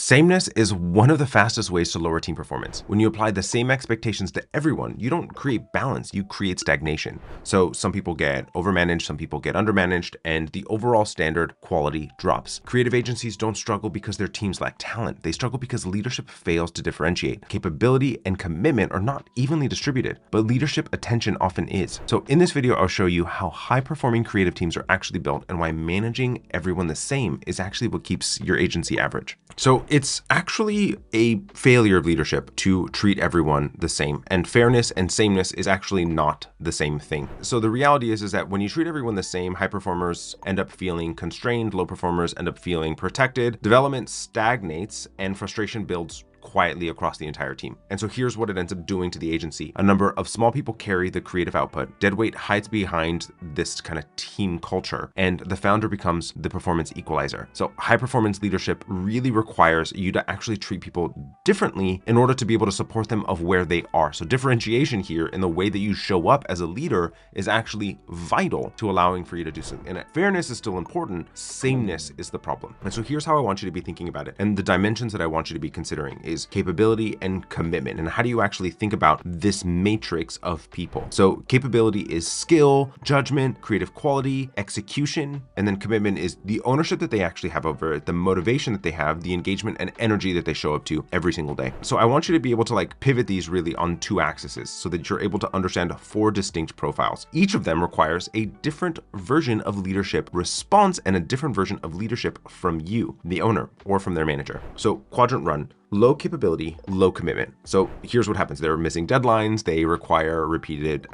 Sameness is one of the fastest ways to lower team performance. When you apply the same expectations to everyone, you don't create balance, you create stagnation. So some people get overmanaged, some people get undermanaged, and the overall standard quality drops. Creative agencies don't struggle because their teams lack talent. They struggle because leadership fails to differentiate. Capability and commitment are not evenly distributed, but leadership attention often is. So in this video, I'll show you how high-performing creative teams are actually built and why managing everyone the same is actually what keeps your agency average. So it's actually a failure of leadership to treat everyone the same, and fairness and sameness is actually not the same thing. So the reality is that when you treat everyone the same, high performers end up feeling constrained, low performers end up feeling protected, development stagnates, and frustration builds quietly across the entire team. And so here's what it ends up doing to the agency. A number of small people carry the creative output. Deadweight hides behind this kind of team culture, and the founder becomes the performance equalizer. So high performance leadership really requires you to actually treat people differently in order to be able to support them of where they are. So differentiation here in the way that you show up as a leader is actually vital to allowing for you to do so. And fairness is still important. Sameness is the problem. And so here's how I want you to be thinking about it. And the dimensions that I want you to be considering is capability and commitment. And how do you actually think about this matrix of people? So capability is skill, judgment, creative quality, execution, and then commitment is the ownership that they actually have over it, the motivation that they have, the engagement and energy that they show up to every single day. So I want you to be able to pivot these really on two axes so that you're able to understand four distinct profiles. Each of them requires a different version of leadership response and a different version of leadership from you, the owner, or from their manager. So quadrant run. Low capability, low commitment. So here's what happens. They're missing deadlines. They require repeated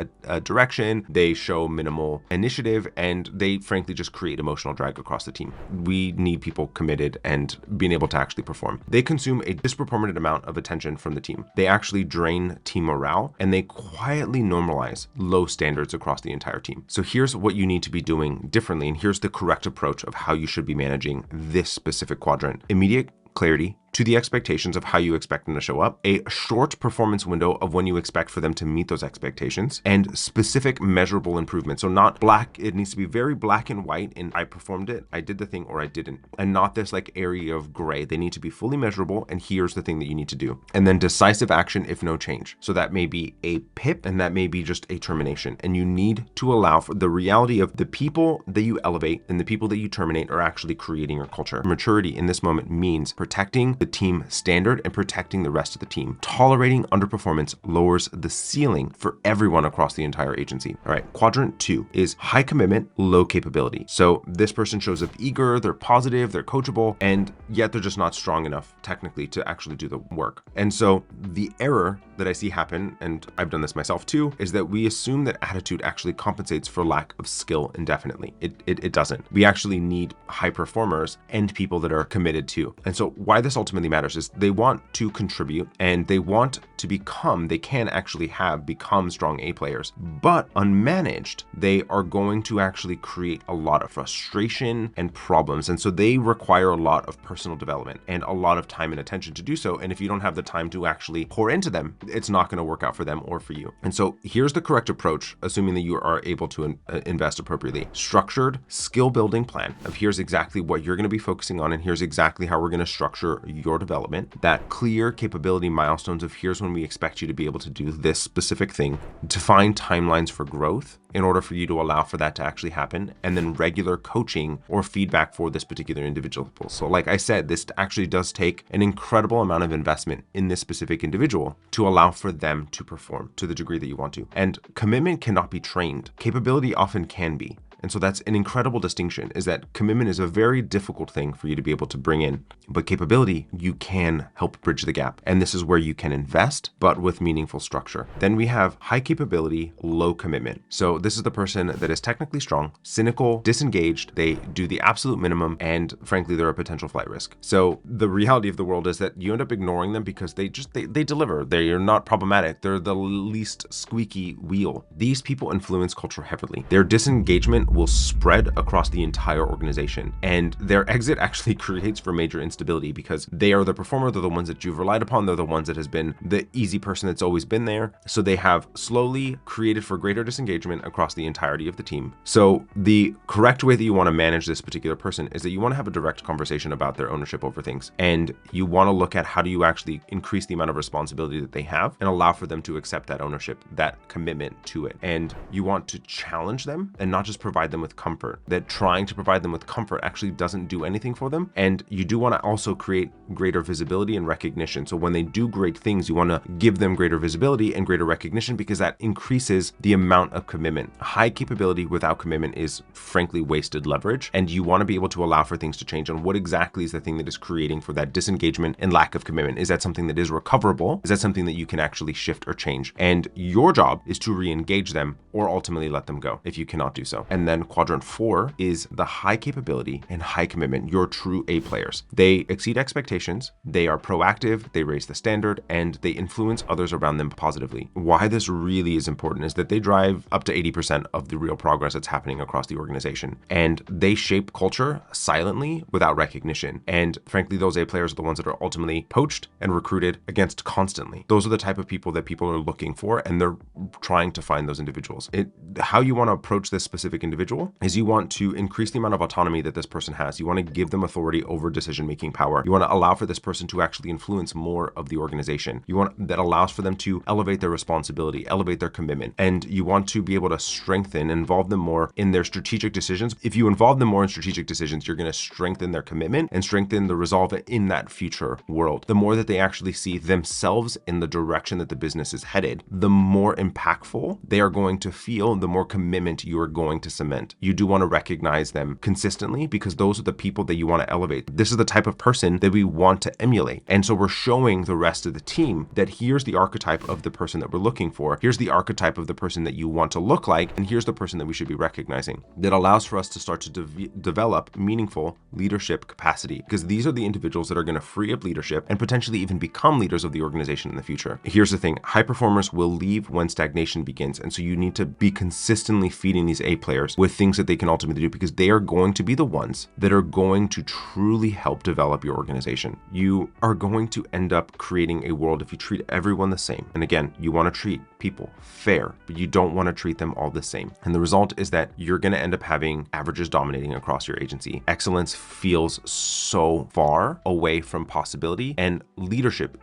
direction. They show minimal initiative, and they frankly just create emotional drag across the team. We need people committed and being able to actually perform. They consume a disproportionate amount of attention from the team. They actually drain team morale, and they quietly normalize low standards across the entire team. So here's what you need to be doing differently, and here's the correct approach of how you should be managing this specific quadrant. Immediate clarity to the expectations of how you expect them to show up, a short performance window of when you expect for them to meet those expectations, and specific measurable improvement. So not black, it needs to be very black and white in I performed it, I did the thing, or I didn't, and not this area of gray. They need to be fully measurable, and here's the thing that you need to do. And then decisive action if no change. So that may be a PIP, and that may be just a termination. And you need to allow for the reality of the people that you elevate and the people that you terminate are actually creating your culture. Maturity in this moment means protecting the team standard and protecting the rest of the team. Tolerating underperformance lowers the ceiling for everyone across the entire agency. All right, quadrant 2 is high commitment, low capability. So this person shows up eager, they're positive, they're coachable, and yet they're just not strong enough technically to actually do the work. And so the error that I see happen, and I've done this myself too, is that we assume that attitude actually compensates for lack of skill indefinitely. It doesn't. We actually need high performers and people that are committed too. And so why this ultimately matters is they want to contribute and they want to become, they can actually become strong A players, but unmanaged, they are going to actually create a lot of frustration and problems. And so they require a lot of personal development and a lot of time and attention to do so. And if you don't have the time to actually pour into them, it's not going to work out for them or for you. And so here's the correct approach, assuming that you are able to invest appropriately. Structured skill building plan of here's exactly what you're going to be focusing on, and here's exactly how we're going to structure your development. That clear capability milestones of here's when we expect you to be able to do this specific thing. Define timelines for growth in order for you to allow for that to actually happen, and then regular coaching or feedback for this particular individual. So like I said, this actually does take an incredible amount of investment in this specific individual to allow for them to perform to the degree that you want to. And commitment cannot be trained. Capability often can be. And so that's an incredible distinction, is that commitment is a very difficult thing for you to be able to bring in, but capability, you can help bridge the gap. And this is where you can invest, but with meaningful structure. Then we have high capability, low commitment. So this is the person that is technically strong, cynical, disengaged, they do the absolute minimum, and frankly, they're a potential flight risk. So the reality of the world is that you end up ignoring them because they deliver. They are not problematic. They're the least squeaky wheel. These people influence culture heavily. Their disengagement will spread across the entire organization. And their exit actually creates for major instability because they are the performer. They're the ones that you've relied upon. They're the ones that has been the easy person that's always been there. So they have slowly created for greater disengagement across the entirety of the team. So the correct way that you want to manage this particular person is that you want to have a direct conversation about their ownership over things. And you want to look at how do you actually increase the amount of responsibility that they have and allow for them to accept that ownership, that commitment to it. And you want to challenge them and not just provide them with comfort. That trying to provide them with comfort actually doesn't do anything for them. And you do want to also create greater visibility and recognition. So when they do great things, you want to give them greater visibility and greater recognition because that increases the amount of commitment. High capability without commitment is frankly wasted leverage. And you want to be able to allow for things to change on what exactly is the thing that is creating for that disengagement and lack of commitment. Is that something that is recoverable? Is that something that you can actually shift or change? And your job is to re-engage them or ultimately let them go if you cannot do so. And then quadrant 4 is the high capability and high commitment, your true A players. They exceed expectations, they are proactive, they raise the standard, and they influence others around them positively. Why this really is important is that they drive up to 80% of the real progress that's happening across the organization. And they shape culture silently without recognition. And frankly, those A players are the ones that are ultimately poached and recruited against constantly. Those are the type of people that people are looking for, and they're trying to find those individuals. How you want to approach this specific individual is you want to increase the amount of autonomy that this person has. You want to give them authority over decision-making power. You want to allow for this person to actually influence more of the organization. You want that allows for them to elevate their responsibility, elevate their commitment, and you want to be able to strengthen, involve them more in their strategic decisions. If you involve them more in strategic decisions, you're going to strengthen their commitment and strengthen the resolve in that future world. The more that they actually see themselves in the direction that the business is headed, the more impactful they are going to feel, the more commitment you are going to cement. You do want to recognize them consistently because those are the people that you want to elevate. This is the type of person that we want to emulate. And so we're showing the rest of the team that here's the archetype of the person that we're looking for. Here's the archetype of the person that you want to look like. And here's the person that we should be recognizing. That allows for us to start to develop meaningful leadership capacity, because these are the individuals that are going to free up leadership and potentially even become leaders of the organization in the future. Here's the thing, high performers will leave when stagnation begins. And so you need to be consistently feeding these A players with things that they can ultimately do, because they are going to be the ones that are going to truly help develop your organization. You are going to end up creating a world if you treat everyone the same. And again, you want to treat people fair, but you don't want to treat them all the same. And the result is that you're going to end up having averages dominating across your agency. Excellence feels so far away from possibility, and leadership,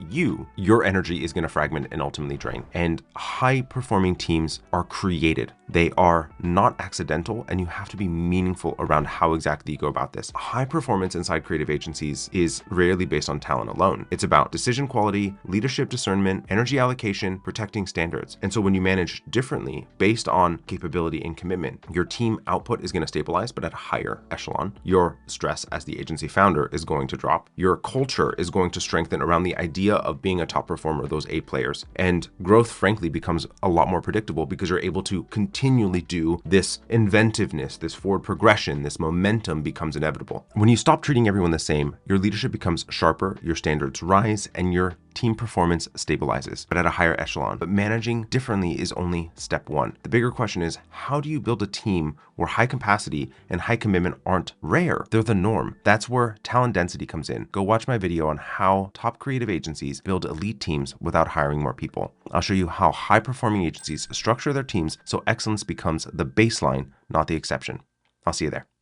your energy is going to fragment and ultimately drain. And high performing teams are created. They are not accidental, and you have to be meaningful around how exactly you go about this. High performance inside creative agencies is rarely based on talent alone. It's about decision quality, leadership discernment, energy allocation, protecting standards. And so when you manage differently based on capability and commitment, your team output is going to stabilize, but at a higher echelon. Your stress as the agency founder is going to drop. Your culture is going to strengthen around the idea of being a top performer, those A players. And growth, frankly, becomes a lot more predictable because you're able to continually do this inventiveness, this forward progression, this momentum becomes inevitable. When you stop treating everyone the same, your leadership becomes sharper, your standards rise, and your team performance stabilizes, but at a higher echelon. But managing differently is only step one. The bigger question is, how do you build a team where high capacity and high commitment aren't rare? They're the norm. That's where talent density comes in. Go watch my video on how top creative agencies build elite teams without hiring more people. I'll show you how high performing agencies structure their teams so excellence becomes the baseline, not the exception. I'll see you there.